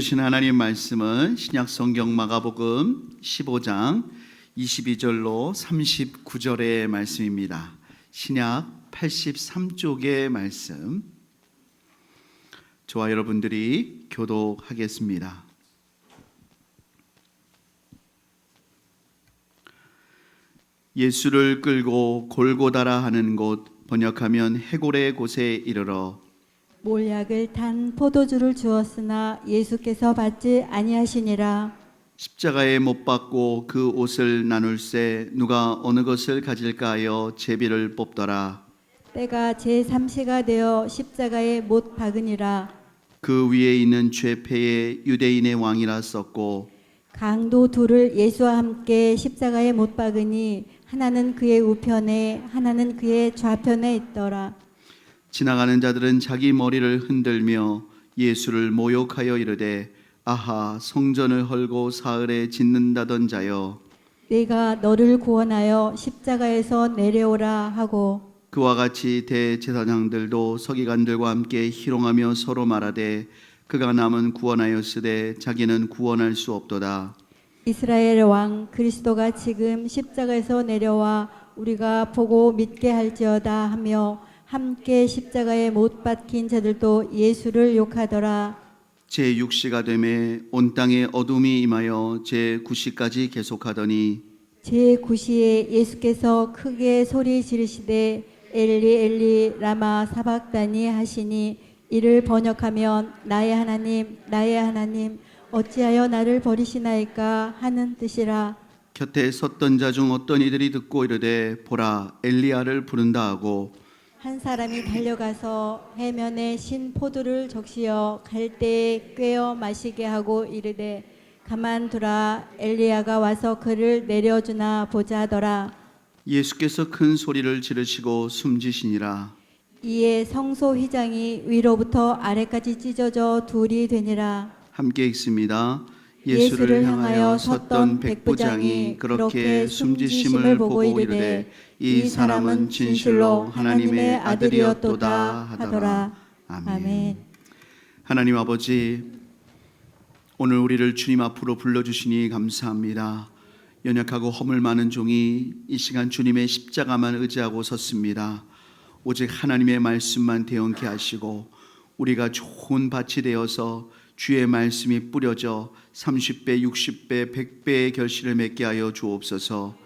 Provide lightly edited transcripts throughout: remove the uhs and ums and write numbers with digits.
주신 하나님 말씀은 신약 성경 마가복음 15장 22절로 39절의 말씀입니다. 신약 83쪽의 말씀. 저와 여러분들이 교독하겠습니다. 예수를 끌고 골고다라 하는 곳, 번역하면 해골의 곳에 이르러 몰약을 탄 포도주를 주었으나 예수께서 받지 아니하시니라. 십자가에 못 박고 그 옷을 나눌세 누가 어느 것을 가질까 하여 제비를 뽑더라. 때가 제3시가 되어 십자가에 못 박으니라. 그 위에 있는 죄패의 유대인의 왕이라 썼고 강도 둘을 예수와 함께 십자가에 못 박으니 하나는 그의 우편에 하나는 그의 좌편에 있더라. 지나가는 자들은 자기 머리를 흔들며 예수를 모욕하여 이르되 아하 성전을 헐고 사흘에 짓는다던 자여 내가 너를 구원하여 십자가에서 내려오라 하고 그와 같이 대제사장들도 서기관들과 함께 희롱하며 서로 말하되 그가 남은 구원하였으되 자기는 구원할 수 없도다. 이스라엘 왕 그리스도가 지금 십자가에서 내려와 우리가 보고 믿게 할지어다 하며 함께 십자가에 못 박힌 자들도 예수를 욕하더라. 제6시가 되매 온 땅에 어둠이 임하여 제9시까지 계속하더니 제9시에 예수께서 크게 소리 지르시되 엘리 엘리 라마 사박다니 하시니 이를 번역하면 나의 하나님 어찌하여 나를 버리시나이까 하는 뜻이라. 곁에 섰던 자 중 어떤 이들이 듣고 이르되 보라 엘리야를 부른다 하고 한 사람이 달려가서 해면에 신 포도를 적시어 갈대에 꿰어 마시게 하고 이르되 가만두라 엘리야가 와서 그를 내려주나 보자 하더라. 예수께서 큰 소리를 지르시고 숨지시니라. 이에 성소 휘장이 위로부터 아래까지 찢어져 둘이 되니라. 함께 읽습니다. 예수를 향하여 섰던 백부장이 그렇게 숨지심을 보고 이르되 이 사람은 진실로 하나님의 아들이었도다 하더라. 아멘. 하나님 아버지, 오늘 우리를 주님 앞으로 불러주시니 감사합니다. 연약하고 허물 많은 종이 이 시간 주님의 십자가만 의지하고 섰습니다. 오직 하나님의 말씀만 대언케 하시고 우리가 좋은 밭이 되어서 주의 말씀이 뿌려져 30배, 60배, 100배의 결실을 맺게 하여 주옵소서.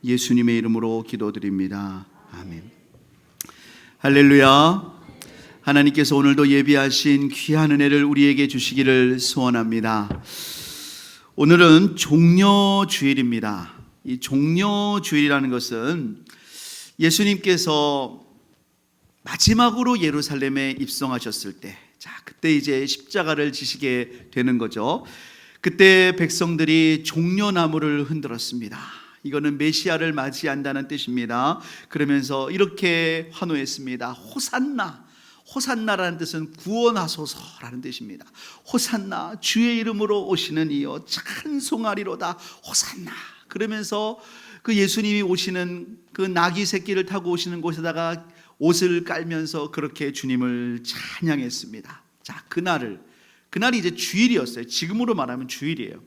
예수님의 이름으로 기도드립니다. 아멘. 할렐루야. 하나님께서 오늘도 예비하신 귀한 은혜를 우리에게 주시기를 소원합니다. 오늘은 종려주일입니다. 이 종려주일이라는 것은 예수님께서 마지막으로 예루살렘에 입성하셨을 때, 그때 이제 십자가를 지시게 되는 거죠. 그때 백성들이 종려나무를 흔들었습니다. 이거는 메시아를 맞이한다는 뜻입니다. 그러면서 이렇게 환호했습니다. 호산나. 호산나라는 뜻은 구원하소서라는 뜻입니다. 호산나, 주의 이름으로 오시는 이여 찬송하리로다. 호산나. 그러면서 그 예수님이 오시는 그 나귀 새끼를 타고 오시는 곳에다가 옷을 깔면서 그렇게 주님을 찬양했습니다. 자, 그날이 이제 주일이었어요. 지금으로 말하면 주일이에요.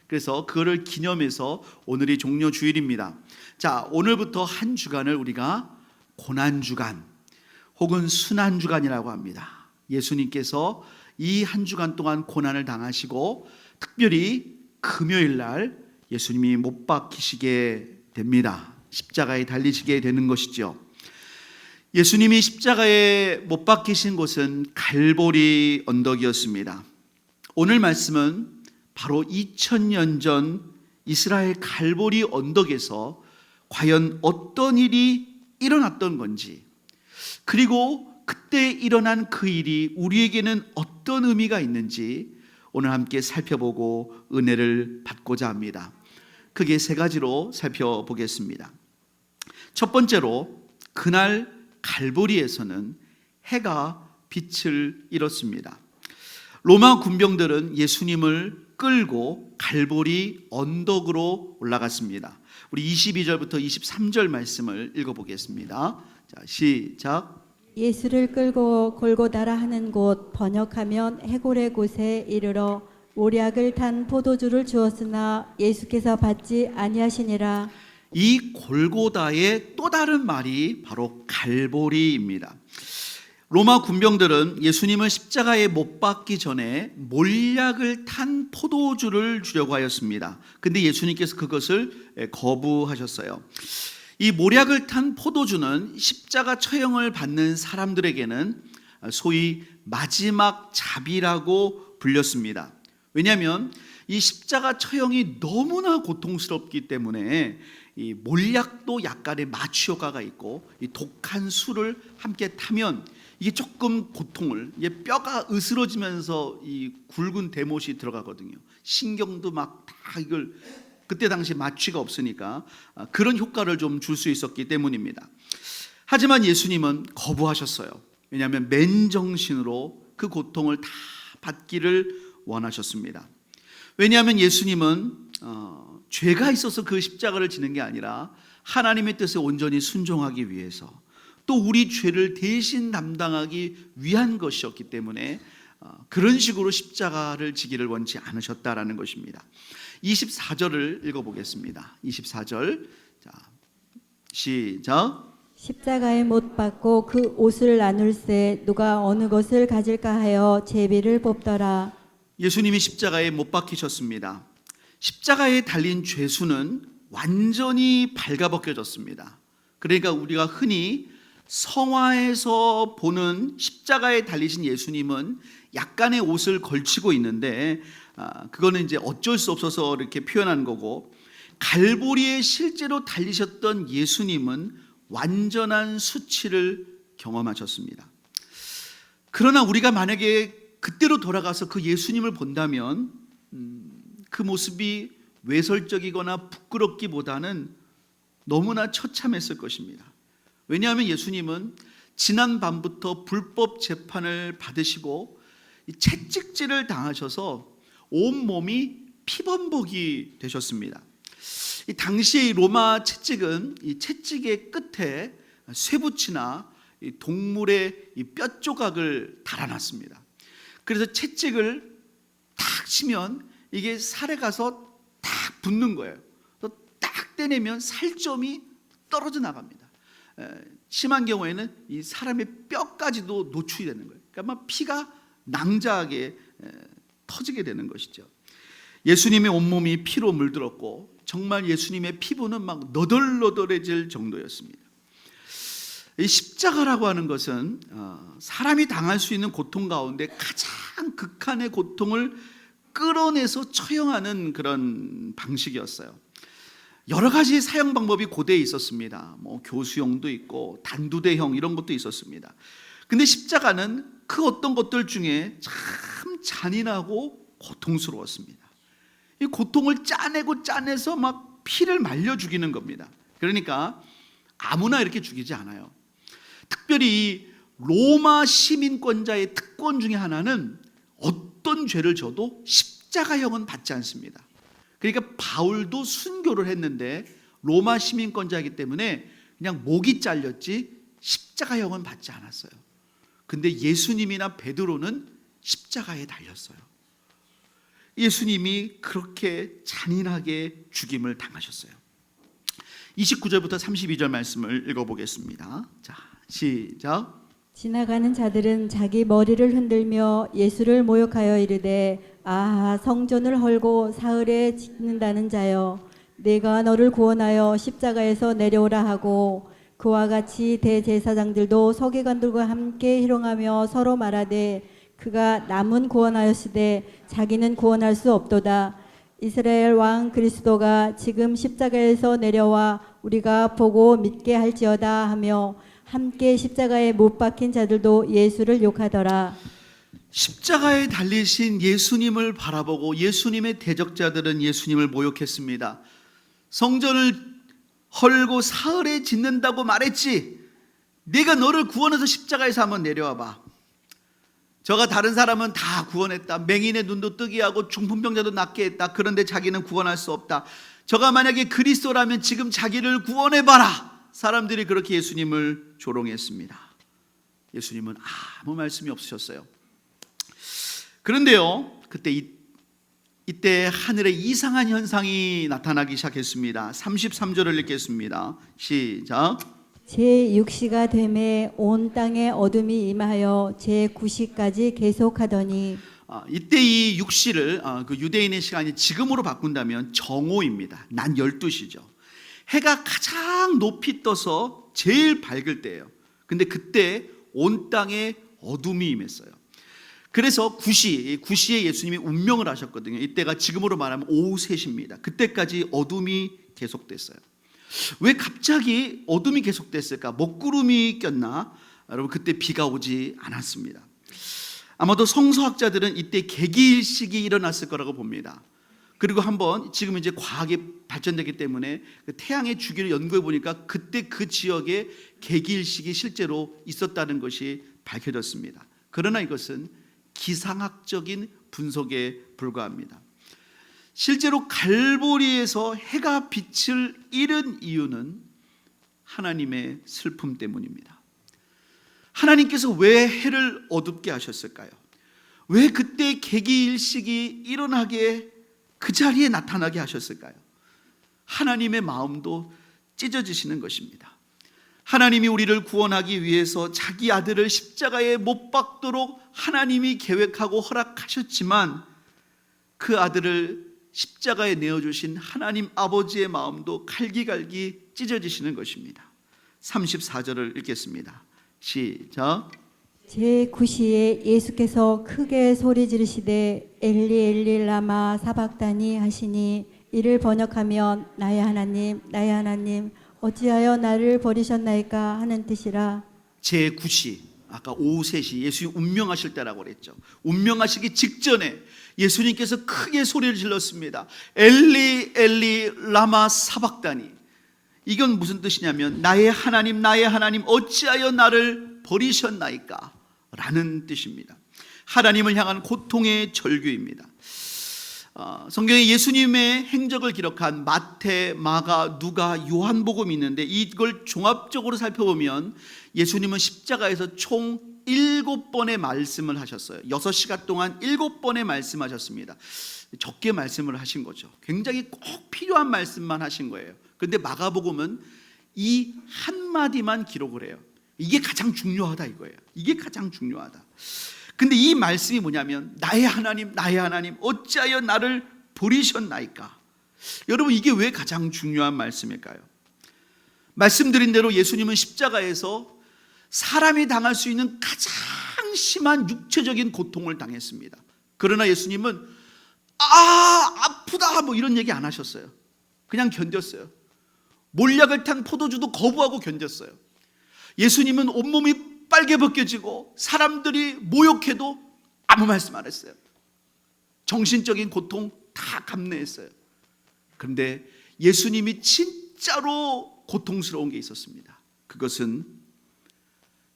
그래서 그거를 기념해서 오늘이 종려주일입니다. 자, 오늘부터 한 주간을 우리가 고난주간 혹은 순환주간이라고 합니다. 예수님께서 이 한 주간 동안 고난을 당하시고 특별히 금요일 날 예수님이 못 박히시게 됩니다. 십자가에 달리시게 되는 것이죠. 예수님이 십자가에 못 박히신 곳은 갈보리 언덕이었습니다. 오늘 말씀은 바로 2000년 전 이스라엘 갈보리 언덕에서 과연 어떤 일이 일어났던 건지, 그리고 그때 일어난 그 일이 우리에게는 어떤 의미가 있는지 오늘 함께 살펴보고 은혜를 받고자 합니다. 크게 세 가지로 살펴보겠습니다. 첫 번째로, 그날 갈보리에서는 해가 빛을 잃었습니다. 로마 군병들은 예수님을 끌고 갈보리 언덕으로 올라갔습니다. 우리 22절부터 23절 말씀을 읽어보겠습니다. 자, 시작. 예수를 끌고 골고다라 하는 곳, 번역하면 해골의 곳에 이르러 모략을 탄 포도주를 주었으나 예수께서 받지 아니하시니라. 이 골고다의 또 다른 말이 바로 갈보리입니다. 로마 군병들은 예수님을 십자가에 못 박기 전에 몰약을 탄 포도주를 주려고 하였습니다. 근데 예수님께서 그것을 거부하셨어요. 이 몰약을 탄 포도주는 십자가 처형을 받는 사람들에게는 소위 마지막 자비라고 불렸습니다. 왜냐하면 이 십자가 처형이 너무나 고통스럽기 때문에 이 몰약도 약간의 마취 효과가 있고 이 독한 술을 함께 타면 이게 조금 고통을, 이게 뼈가 으스러지면서 이 굵은 대못이 들어가거든요. 신경도 막 다 이걸, 그때 당시 마취가 없으니까 그런 효과를 좀 줄 수 있었기 때문입니다. 하지만 예수님은 거부하셨어요. 왜냐하면 맨정신으로 그 고통을 다 받기를 원하셨습니다. 왜냐하면 예수님은 죄가 있어서 그 십자가를 지는 게 아니라 하나님의 뜻에 온전히 순종하기 위해서, 또 우리 죄를 대신 담당하기 위한 것이었기 때문에 그런 식으로 십자가를 지기를 원치 않으셨다라는 것입니다. 24절을 읽어보겠습니다. 24절, 자, 시작. 십자가에 못 박고 그 옷을 나눌세 누가 어느 것을 가질까 하여 제비를 뽑더라. 예수님이 십자가에 못 박히셨습니다. 십자가에 달린 죄수는 완전히 발가벗겨졌습니다. 그러니까 우리가 흔히 성화에서 보는 십자가에 달리신 예수님은 약간의 옷을 걸치고 있는데 그거는 이제 어쩔 수 없어서 이렇게 표현한 거고, 갈보리에 실제로 달리셨던 예수님은 완전한 수치를 경험하셨습니다. 그러나 우리가 만약에 그때로 돌아가서 그 예수님을 본다면 그 모습이 외설적이거나 부끄럽기보다는 너무나 처참했을 것입니다. 왜냐하면 예수님은 지난 밤부터 불법 재판을 받으시고 채찍질을 당하셔서 온몸이 피범벅이 되셨습니다. 이 당시의 로마 채찍은 이 채찍의 끝에 쇠붙이나 이 동물의 이 뼈 조각을 달아놨습니다. 그래서 채찍을 탁 치면 이게 살에 가서 딱 붙는 거예요. 딱 떼내면 살점이 떨어져 나갑니다. 심한 경우에는 이 사람의 뼈까지도 노출이 되는 거예요. 그러니까 막 피가 낭자하게 터지게 되는 것이죠. 예수님의 온몸이 피로 물들었고 정말 예수님의 피부는 막 너덜너덜해질 정도였습니다. 이 십자가라고 하는 것은 사람이 당할 수 있는 고통 가운데 가장 극한의 고통을 끌어내서 처형하는 그런 방식이었어요. 여러 가지 사형 방법이 고대에 있었습니다. 뭐 교수형도 있고 단두대형 이런 것도 있었습니다. 근데 십자가는 그 어떤 것들 중에 참 잔인하고 고통스러웠습니다. 이 고통을 짜내서 막 피를 말려 죽이는 겁니다. 그러니까 아무나 이렇게 죽이지 않아요. 특별히 로마 시민권자의 특권 중에 하나는 어떤 죄를 져도 십자가형은 받지 않습니다. 그러니까 바울도 순교를 했는데 로마 시민권자이기 때문에 그냥 목이 잘렸지 십자가형은 받지 않았어요. 근데 예수님이나 베드로는 십자가에 달렸어요. 예수님이 그렇게 잔인하게 죽임을 당하셨어요. 29절부터 32절 말씀을 읽어보겠습니다. 자, 시작. 지나가는 자들은 자기 머리를 흔들며 예수를 모욕하여 이르되 아하 성전을 헐고 사흘에 짓는다는 자여 내가 너를 구원하여 십자가에서 내려오라 하고, 그와 같이 대제사장들도 서기관들과 함께 희롱하며 서로 말하되 그가 남은 구원하였으되 자기는 구원할 수 없도다. 이스라엘 왕 그리스도가 지금 십자가에서 내려와 우리가 보고 믿게 할지어다 하며 함께 십자가에 못 박힌 자들도 예수를 욕하더라. 십자가에 달리신 예수님을 바라보고 예수님의 대적자들은 예수님을 모욕했습니다. 성전을 헐고 사흘에 짓는다고 말했지, 네가 너를 구원해서 십자가에서 한번 내려와 봐. 저가 다른 사람은 다 구원했다. 맹인의 눈도 뜨게 하고 중풍병자도 낫게 했다. 그런데 자기는 구원할 수 없다. 저가 만약에 그리스도라면 지금 자기를 구원해봐라. 사람들이 그렇게 예수님을 조롱했습니다. 예수님은 아무 말씀이 없으셨어요. 그런데요, 그때 이때 하늘에 이상한 현상이 나타나기 시작했습니다. 33절을 읽겠습니다. 시작. 제6시가 되매 온 땅에 어둠이 임하여 제9시까지 계속하더니 이때 이 6시를 그 유대인의 시간이 지금으로 바꾼다면 정오입니다. 낮 12시죠. 해가 가장 높이 떠서 제일 밝을 때예요. 근데 그때 온 땅에 어둠이 임했어요. 그래서 9시에 예수님이 운명을 하셨거든요. 이때가 지금으로 말하면 오후 3시입니다. 그때까지 어둠이 계속됐어요. 왜 갑자기 어둠이 계속됐을까? 먹구름이 꼈나? 여러분, 그때 비가 오지 않았습니다. 아마도 성서학자들은 이때 개기일식이 일어났을 거라고 봅니다. 그리고 한번 지금 이제 과학이 발전되기 때문에 태양의 주기를 연구해 보니까 그때 그 지역에 개기일식이 실제로 있었다는 것이 밝혀졌습니다. 그러나 이것은 기상학적인 분석에 불과합니다. 실제로 갈보리에서 해가 빛을 잃은 이유는 하나님의 슬픔 때문입니다. 하나님께서 왜 해를 어둡게 하셨을까요? 왜 그때 개기일식이 일어나게 그 자리에 나타나게 하셨을까요? 하나님의 마음도 찢어지시는 것입니다. 하나님이 우리를 구원하기 위해서 자기 아들을 십자가에 못 박도록 하나님이 계획하고 허락하셨지만 그 아들을 십자가에 내어주신 하나님 아버지의 마음도 갈기갈기 찢어지시는 것입니다. 34절을 읽겠습니다. 시작. 제9시에 예수께서 크게 소리 지르시되 엘리 엘리 라마 사박다니 하시니 이를 번역하면 나의 하나님 어찌하여 나를 버리셨나이까 하는 뜻이라. 제9시, 아까 오후 3시 예수님 운명하실 때라고 그랬죠. 운명하시기 직전에 예수님께서 크게 소리를 질렀습니다. 엘리 엘리 라마 사박다니. 이건 무슨 뜻이냐면 나의 하나님 어찌하여 나를 버리셨나이까 라는 뜻입니다. 하나님을 향한 고통의 절규입니다. 성경에 예수님의 행적을 기록한 마태, 마가, 누가, 요한복음이 있는데 이걸 종합적으로 살펴보면 예수님은 십자가에서 총 7번의 말씀을 하셨어요. 6시간 동안 7번의 말씀하셨습니다. 적게 말씀을 하신 거죠. 굉장히 꼭 필요한 말씀만 하신 거예요. 그런데 마가복음은 이 한마디만 기록을 해요. 이게 가장 중요하다 이거예요. 이게 가장 중요하다. 근데 이 말씀이 뭐냐면 나의 하나님 어찌하여 나를 버리셨나이까. 여러분, 이게 왜 가장 중요한 말씀일까요? 말씀드린 대로 예수님은 십자가에서 사람이 당할 수 있는 가장 심한 육체적인 고통을 당했습니다. 그러나 예수님은 아프다 뭐 이런 얘기 안 하셨어요. 그냥 견뎠어요. 몰약을 탄 포도주도 거부하고 견뎠어요. 예수님은 온몸이 빨개 벗겨지고 사람들이 모욕해도 아무 말씀 안 했어요. 정신적인 고통 다 감내했어요. 그런데 예수님이 진짜로 고통스러운 게 있었습니다. 그것은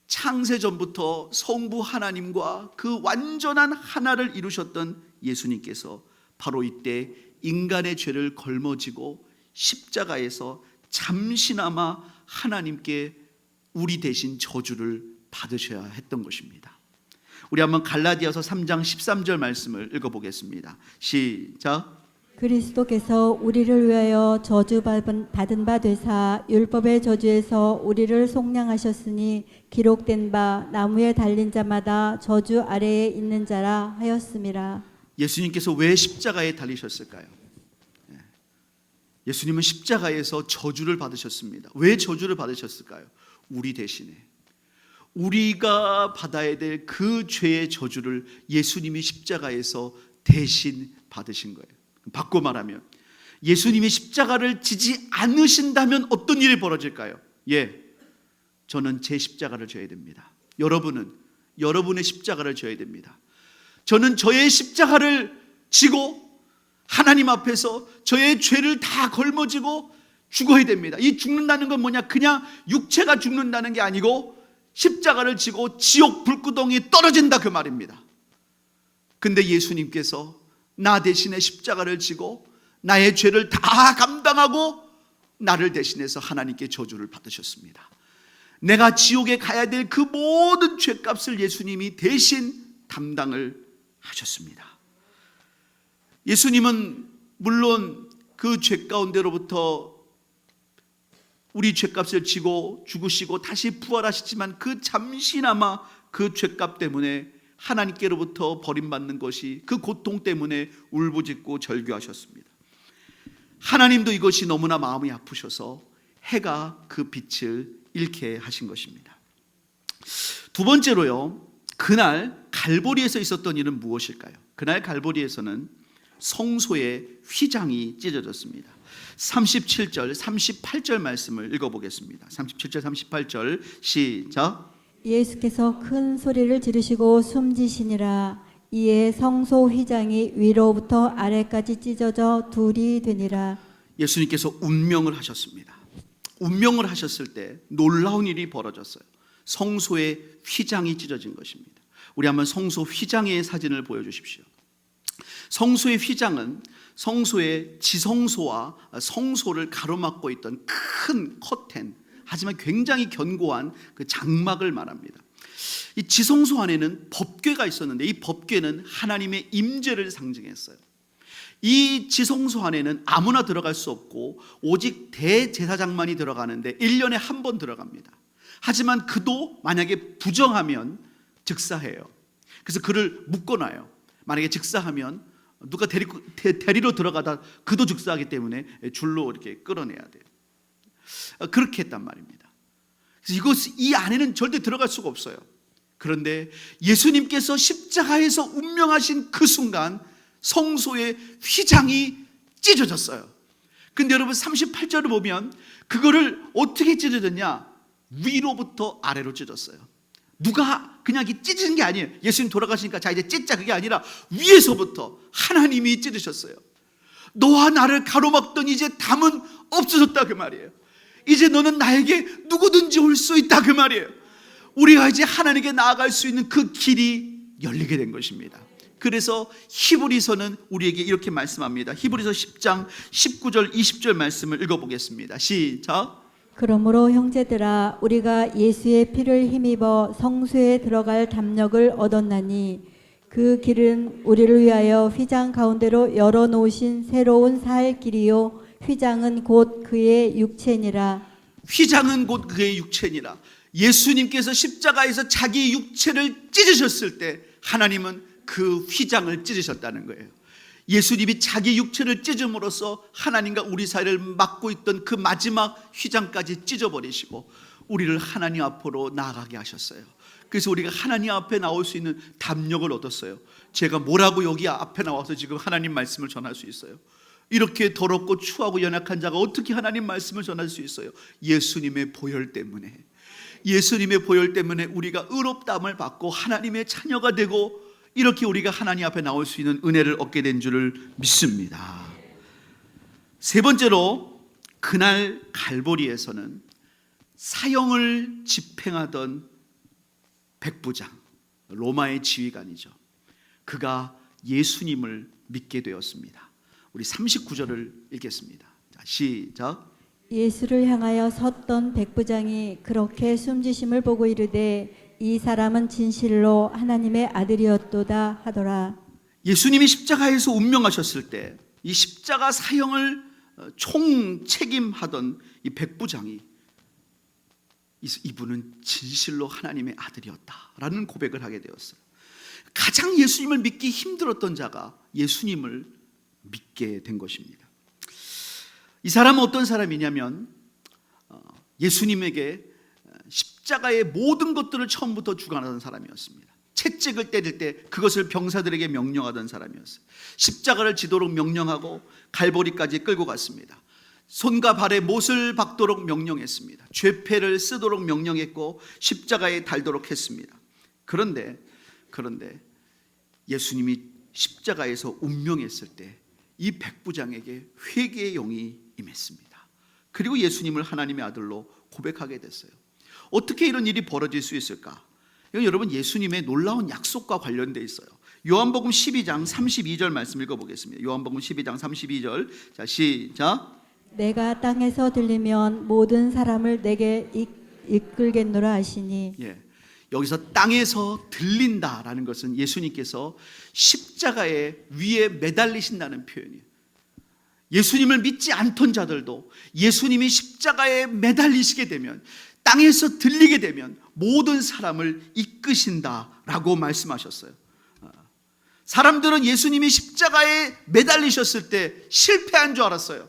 창세전부터 성부 하나님과 그 완전한 하나를 이루셨던 예수님께서 바로 이때 인간의 죄를 걸머지고 십자가에서 잠시나마 하나님께 우리 대신 저주를 받으셔야 했던 것입니다. 우리 한번 갈라디아서 3장 13절 말씀을 읽어보겠습니다. 시작. 그리스도께서 우리를 위하여 저주받은 바 되사 율법의 저주에서 우리를 속량하셨으니 기록된 바 나무에 달린 자마다 저주 아래에 있는 자라 하였음이라. 예수님께서 왜 십자가에 달리셨을까요? 예수님은 십자가에서 저주를 받으셨습니다. 왜 저주를 받으셨을까요? 우리 대신에 우리가 받아야 될 그 죄의 저주를 예수님이 십자가에서 대신 받으신 거예요. 바꿔 말하면 예수님이 십자가를 지지 않으신다면 어떤 일이 벌어질까요? 저는 제 십자가를 져야 됩니다. 여러분은 여러분의 십자가를 져야 됩니다. 저는 저의 십자가를 지고 하나님 앞에서 저의 죄를 다 걸머지고 죽어야 됩니다. 이 죽는다는 건 뭐냐? 그냥 육체가 죽는다는 게 아니고 십자가를 지고 지옥 불구덩이에 떨어진다 그 말입니다. 근데 예수님께서 나 대신에 십자가를 지고 나의 죄를 다 감당하고 나를 대신해서 하나님께 저주를 받으셨습니다. 내가 지옥에 가야 될 그 모든 죄값을 예수님이 대신 담당을 하셨습니다. 예수님은 물론 그 죄 가운데로부터 우리 죄값을 지고 죽으시고 다시 부활하시지만 그 잠시나마 그 죄값 때문에 하나님께로부터 버림받는 것이 그 고통 때문에 울부짖고 절규하셨습니다. 하나님도 이것이 너무나 마음이 아프셔서 해가 그 빛을 잃게 하신 것입니다. 두 번째로요, 그날 갈보리에서 있었던 일은 무엇일까요? 그날 갈보리에서는 성소의 휘장이 찢어졌습니다. 37절, 38절 말씀을 읽어보겠습니다. 37절, 38절 시작. 예수께서 큰 소리를 지르시고 숨지시니라. 이에 성소 휘장이 위로부터 아래까지 찢어져 둘이 되니라. 예수님께서 운명을 하셨습니다. 운명을 하셨을 때 놀라운 일이 벌어졌어요. 성소의 휘장이 찢어진 것입니다. 우리 한번 성소 휘장의 사진을 보여주십시오. 성소의 휘장은 성소의 지성소와 성소를 가로막고 있던 큰 커튼, 하지만 굉장히 견고한 그 장막을 말합니다. 이 지성소 안에는 법궤가 있었는데 이 법궤는 하나님의 임재를 상징했어요. 이 지성소 안에는 아무나 들어갈 수 없고 오직 대제사장만이 들어가는데 1년에 한 번 들어갑니다. 하지만 그도 만약에 부정하면 즉사해요. 그래서 그를 묶어놔요. 만약에 즉사하면 누가 데리러 들어가다 그도 즉사하기 때문에 줄로 이렇게 끌어내야 돼요. 그렇게 했단 말입니다. 그래서 이 안에는 절대 들어갈 수가 없어요. 그런데 예수님께서 십자가에서 운명하신 그 순간 성소의 휘장이 찢어졌어요. 근데 여러분 38절을 보면 그거를 어떻게 찢어졌냐? 위로부터 아래로 찢어졌어요. 누가 그냥 찢은 게 아니에요. 예수님 돌아가시니까 자 이제 찢자, 그게 아니라 위에서부터 하나님이 찢으셨어요. 너와 나를 가로막던 이제 담은 없어졌다 그 말이에요. 이제 너는 나에게 누구든지 올 수 있다 그 말이에요. 우리가 이제 하나님께 나아갈 수 있는 그 길이 열리게 된 것입니다. 그래서 히브리서는 우리에게 이렇게 말씀합니다. 히브리서 10장 19절 20절 말씀을 읽어보겠습니다. 시작. 그러므로 형제들아, 우리가 예수의 피를 힘입어 성소에 들어갈 담력을 얻었나니 그 길은 우리를 위하여 휘장 가운데로 열어놓으신 새로운 살 길이요 휘장은 곧 그의 육체니라. 휘장은 곧 그의 육체니라. 예수님께서 십자가에서 자기 육체를 찢으셨을 때 하나님은 그 휘장을 찢으셨다는 거예요. 예수님이 자기 육체를 찢음으로써 하나님과 우리 사이를 막고 있던 그 마지막 휘장까지 찢어버리시고 우리를 하나님 앞으로 나아가게 하셨어요. 그래서 우리가 하나님 앞에 나올 수 있는 담력을 얻었어요. 제가 뭐라고 여기 앞에 나와서 지금 하나님 말씀을 전할 수 있어요? 이렇게 더럽고 추하고 연약한 자가 어떻게 하나님 말씀을 전할 수 있어요? 예수님의 보혈 때문에. 예수님의 보혈 때문에 우리가 의롭다함을 받고 하나님의 자녀가 되고 이렇게 우리가 하나님 앞에 나올 수 있는 은혜를 얻게 된 줄을 믿습니다. 세 번째로 그날 갈보리에서는 사형을 집행하던 백부장, 로마의 지휘관이죠. 그가 예수님을 믿게 되었습니다. 우리 39절을 읽겠습니다. 자, 시작. 예수를 향하여 섰던 백부장이 그렇게 숨지심을 보고 이르되 이 사람은 진실로 하나님의 아들이었도다 하더라. 예수님이 십자가에서 운명하셨을 때 이 십자가 사형을 총책임하던 이 백부장이 이분은 진실로 하나님의 아들이었다라는 고백을 하게 되었어요. 가장 예수님을 믿기 힘들었던 자가 예수님을 믿게 된 것입니다. 이 사람은 어떤 사람이냐면 예수님에게 십자가의 모든 것들을 처음부터 주관하던 사람이었습니다. 채찍을 때릴 때 그것을 병사들에게 명령하던 사람이었어요. 십자가를 지도록 명령하고 갈보리까지 끌고 갔습니다. 손과 발에 못을 박도록 명령했습니다. 죄패를 쓰도록 명령했고 십자가에 달도록 했습니다. 그런데 예수님이 십자가에서 운명했을 때 이 백부장에게 회개의 영이 임했습니다. 그리고 예수님을 하나님의 아들로 고백하게 됐어요. 어떻게 이런 일이 벌어질 수 있을까? 이건 여러분 예수님의 놀라운 약속과 관련되어 있어요. 요한복음 12장 32절 말씀 읽어보겠습니다. 요한복음 12장 32절. 자, 시작. 내가 땅에서 들리면 모든 사람을 내게 이끌겠노라 하시니. 예, 여기서 땅에서 들린다라는 것은 예수님께서 십자가의 위에 매달리신다는 표현이에요. 예수님을 믿지 않던 자들도 예수님이 십자가에 매달리시게 되면, 땅에서 들리게 되면 모든 사람을 이끄신다라고 말씀하셨어요. 사람들은 예수님이 십자가에 매달리셨을 때 실패한 줄 알았어요.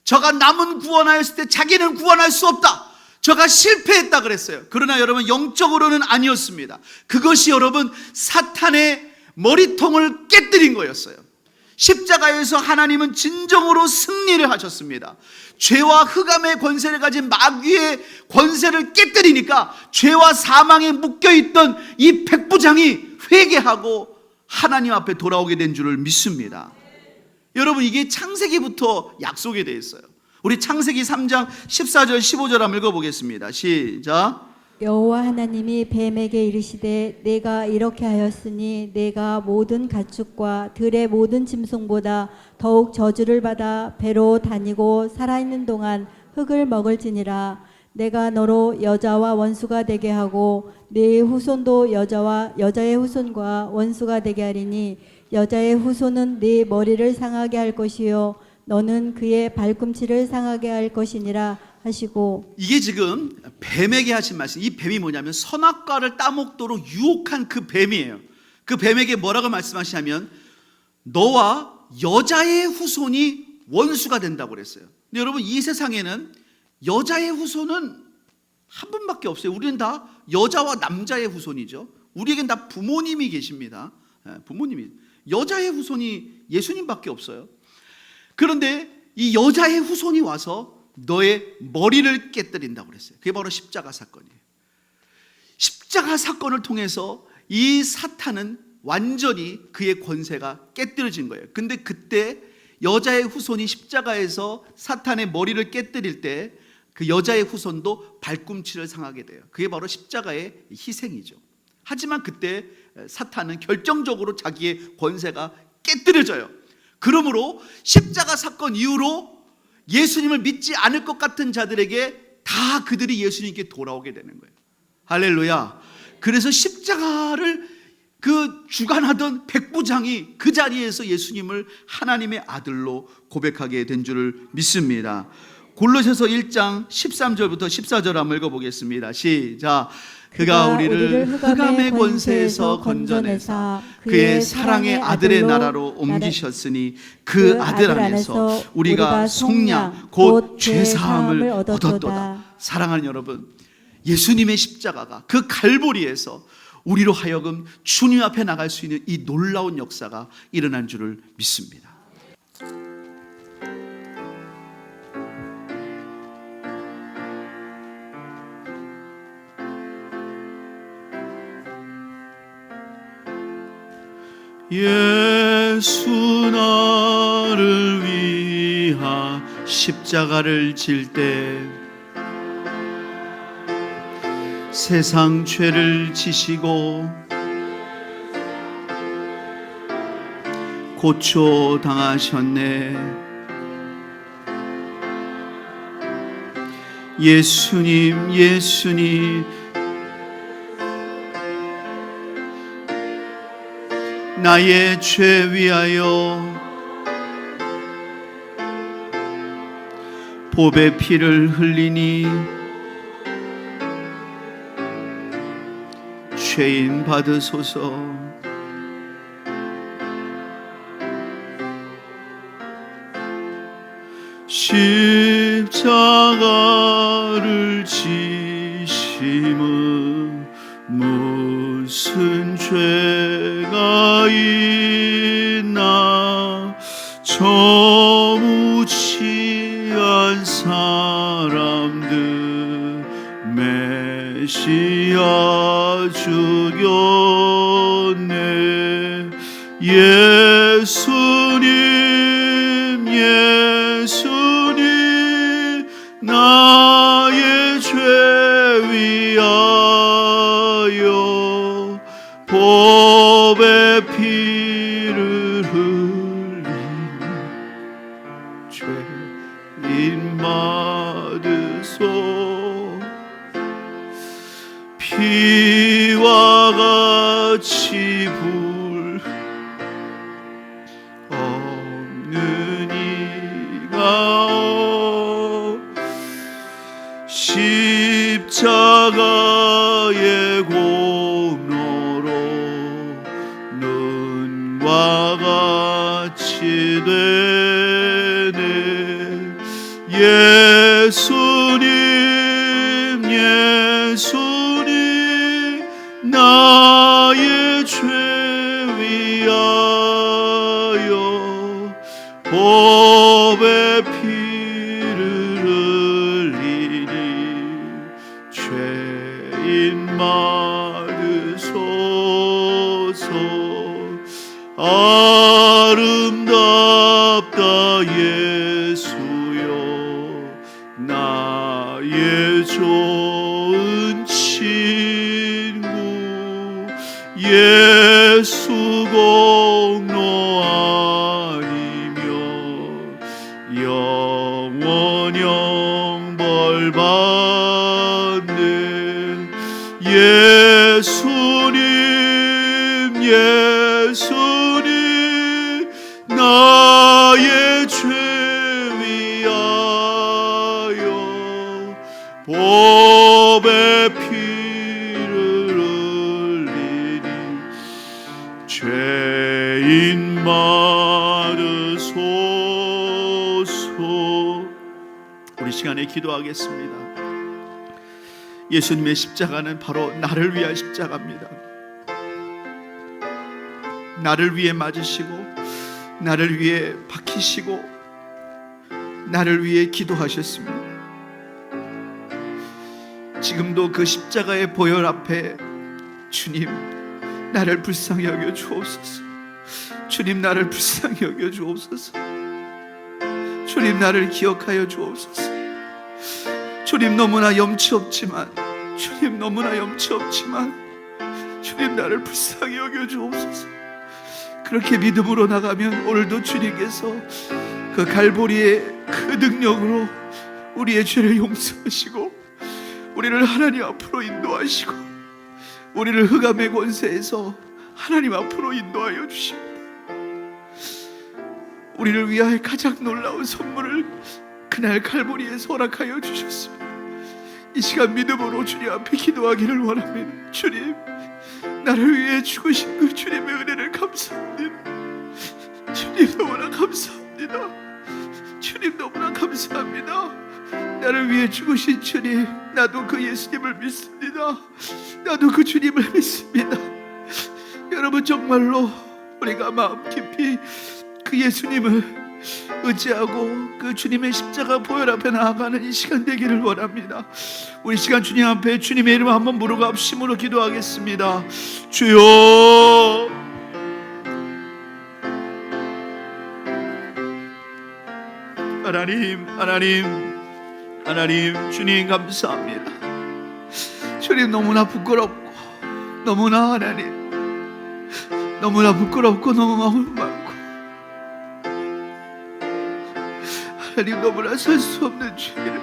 저가 남은 구원하였을 때 자기는 구원할 수 없다, 저가 실패했다 그랬어요. 그러나 여러분, 영적으로는 아니었습니다. 그것이 여러분 사탄의 머리통을 깨뜨린 거였어요. 십자가에서 하나님은 진정으로 승리를 하셨습니다. 죄와 흑암의 권세를 가진 마귀의 권세를 깨뜨리니까 죄와 사망에 묶여있던 이 백부장이 회개하고 하나님 앞에 돌아오게 된 줄을 믿습니다. 여러분, 이게 창세기부터 약속이 되어 있어요. 우리 창세기 3장 14절 15절 한번 읽어보겠습니다. 시작. 여호와 하나님이 뱀에게 이르시되 내가 이렇게 하였으니 내가 모든 가축과 들의 모든 짐승보다 더욱 저주를 받아 배로 다니고 살아있는 동안 흙을 먹을지니라. 내가 너로 여자와 원수가 되게 하고 네 후손도 여자의 후손과 원수가 되게 하리니 여자의 후손은 네 머리를 상하게 할 것이요 너는 그의 발꿈치를 상하게 할 것이니라 하시고. 이게 지금 뱀에게 하신 말씀, 이 뱀이 뭐냐면 선악과를 따먹도록 유혹한 그 뱀이에요. 그 뱀에게 뭐라고 말씀하시냐면 너와 여자의 후손이 원수가 된다고 그랬어요. 근데 여러분, 이 세상에는 여자의 후손은 한 분밖에 없어요. 우리는 다 여자와 남자의 후손이죠. 우리에겐 다 부모님이 계십니다. 부모님이. 여자의 후손이 예수님밖에 없어요. 그런데 이 여자의 후손이 와서 너의 머리를 깨뜨린다고 그랬어요. 그게 바로 십자가 사건이에요. 십자가 사건을 통해서 이 사탄은 완전히 그의 권세가 깨뜨려진 거예요. 근데 그때 여자의 후손이 십자가에서 사탄의 머리를 깨뜨릴 때 그 여자의 후손도 발꿈치를 상하게 돼요. 그게 바로 십자가의 희생이죠. 하지만 그때 사탄은 결정적으로 자기의 권세가 깨뜨려져요. 그러므로 십자가 사건 이후로 예수님을 믿지 않을 것 같은 자들에게 다 그들이 예수님께 돌아오게 되는 거예요. 할렐루야. 그래서 십자가를 그 주관하던 백부장이 그 자리에서 예수님을 하나님의 아들로 고백하게 된 줄을 믿습니다. 골로새서 1장 13절부터 14절 한번 읽어보겠습니다. 시작. 그가 우리를 흑암의 권세에서 건져내사 그의 사랑의 아들의 나라로 옮기셨으니 그 아들 안에서 우리가 속량 곧 죄사함을 얻었도다. 사랑하는 여러분, 예수님의 십자가가 그 갈보리에서 우리로 하여금 주님 앞에 나갈 수 있는 이 놀라운 역사가 일어난 줄을 믿습니다. 예수 나를 위하 십자가를 질 때 세상 죄를 지시고 고초 당하셨네. 예수님, 예수님, 나의 죄 위하여 보배 피를 흘리니 죄인 받으소서. 십자가를 지심은 무슨 죄가 있나 저 무지한 사람들 메시아 죽였네. 예수님, 예수님, 나의 죄 위하여 보배 피를 흘린 죄인 받으소. 피 같이 불 없는 이가 십자가의 공로로 눈과 같이 되네. 예수님 예수님 나의 죄 위하여 법의 피를 흘리니 죄인 받으소서. 아름답다 예수여 나의 좋은 친구. 예수 공로 아니면 영원형 벌 받네. 예수님 예수님 나의 죄 위하여 법의 피를 흘리니 죄인 받으소서. 우리 시간에 기도하겠습니다. 예수님의 십자가는 바로 나를 위한 십자가입니다. 나를 위해 맞으시고 나를 위해 박히시고 나를 위해 기도하셨습니다. 지금도 그 십자가의 보혈 앞에 주님 나를 불쌍히 여겨 주옵소서. 주님 나를 불쌍히 여겨 주옵소서. 주님 나를 기억하여 주옵소서. 주님 너무나 염치 없지만 주님 너무나 염치 없지만 주님 나를 불쌍히 여겨 주옵소서. 그렇게 믿음으로 나가면 오늘도 주님께서 그 갈보리의 그 능력으로 우리의 죄를 용서하시고 우리를 하나님 앞으로 인도하시고 우리를 흑암의 권세에서 하나님 앞으로 인도하여 주십니다. 우리를 위하여 가장 놀라운 선물을 그날 갈보리에서 허락하여 주셨습니다. 이 시간 믿음으로 주님 앞에 기도하기를 원합니다. 주님 나를 위해 죽으신 그 주님의 은혜를 감사합니다. 주님 너무나 감사합니다. 주님 너무나 감사합니다. 나를 위해 죽으신 주님, 나도 그 예수님을 믿습니다. 나도 그 주님을 믿습니다. 여러분 정말로 우리가 마음 깊이 그 예수님을 의지하고 그 주님의 십자가 보혈 앞에 나아가는 이 시간 되기를 원합니다. 우리 시간 주님 앞에 주님의 이름 한번 부르고 합심으로 기도하겠습니다. 주여 하나님 하나님 주님 감사합니다. 주님 너무나 부끄럽고 너무나 하나님 너무나 부끄럽고 너무 마음 많고 하나님 너무나 살 수 없는 죄를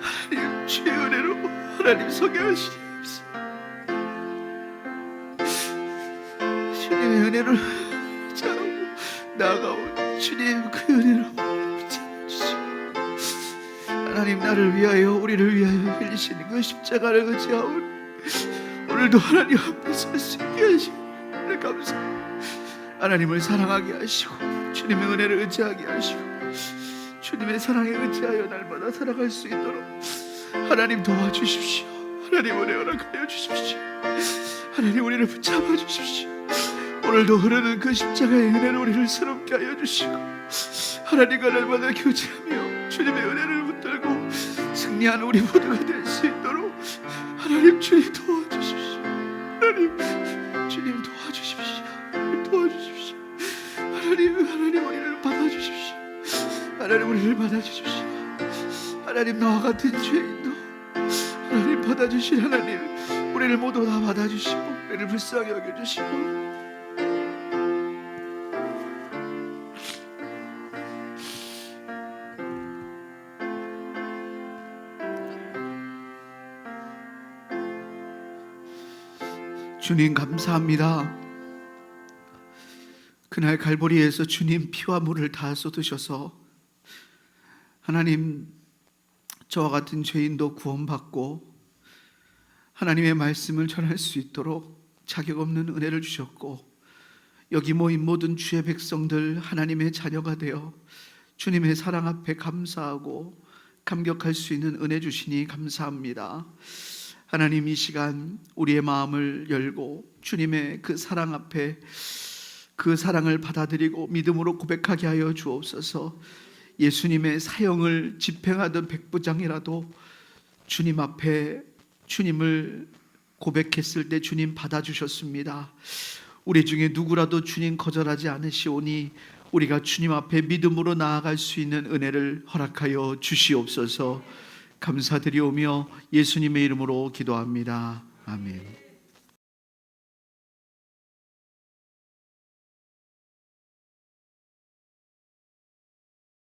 하나님 주의 은혜로 하나님 소개하시옵소서. 주님의 은혜를 자라고 나아가온 주님 그 은혜로 붙잡아주시고 하나님 나를 위하여 우리를 위하여 흘리시는 그 십자가를 의지하온 오늘도 하나님 앞에 설 수 있게 하시기를 감사합니다. 하나님을 사랑하게 하시고 주님의 은혜를 의지하게 하시고 주님의 사랑에 의지하여 날마다 살아갈 수 있도록 하나님 도와주십시오. 하나님 은혜 허락하여 주십시오. 하나님 우리를 붙잡아 주십시오. 오늘도 흐르는 그 십자가의 은혜로 우리를 새롭게 하여 주시고 하나님과 날마다 교제하며 주님의 은혜를 붙들고 승리하는 우리 모두가 될 수 있도록 하나님 주님 도와주십시오. 하나님 주님 도와주십시오. 도와주십시오. 하나님 우리를 받아주십시오. 하나님 우리를 받아주십시오. 하나님 나와 같은 죄인도 하나님 받아주신 하나님 우리를 모두 다 받아주시고 우리를 불쌍히 여겨주시고 주님 감사합니다. 그날 갈보리에서 주님 피와 물을 다 쏟으셔서 하나님, 저와 같은 죄인도 구원받고 하나님의 말씀을 전할 수 있도록 자격 없는 은혜를 주셨고, 여기 모인 모든 주의 백성들 하나님의 자녀가 되어 주님의 사랑 앞에 감사하고 감격할 수 있는 은혜 주시니 감사합니다. 하나님, 이 시간 우리의 마음을 열고 주님의 그 사랑 앞에 그 사랑을 받아들이고 믿음으로 고백하게 하여 주옵소서. 예수님의 사형을 집행하던 백부장이라도 주님 앞에 주님을 고백했을 때 주님 받아주셨습니다. 우리 중에 누구라도 주님 거절하지 않으시오니 우리가 주님 앞에 믿음으로 나아갈 수 있는 은혜를 허락하여 주시옵소서. 감사드리오며 예수님의 이름으로 기도합니다. 아멘.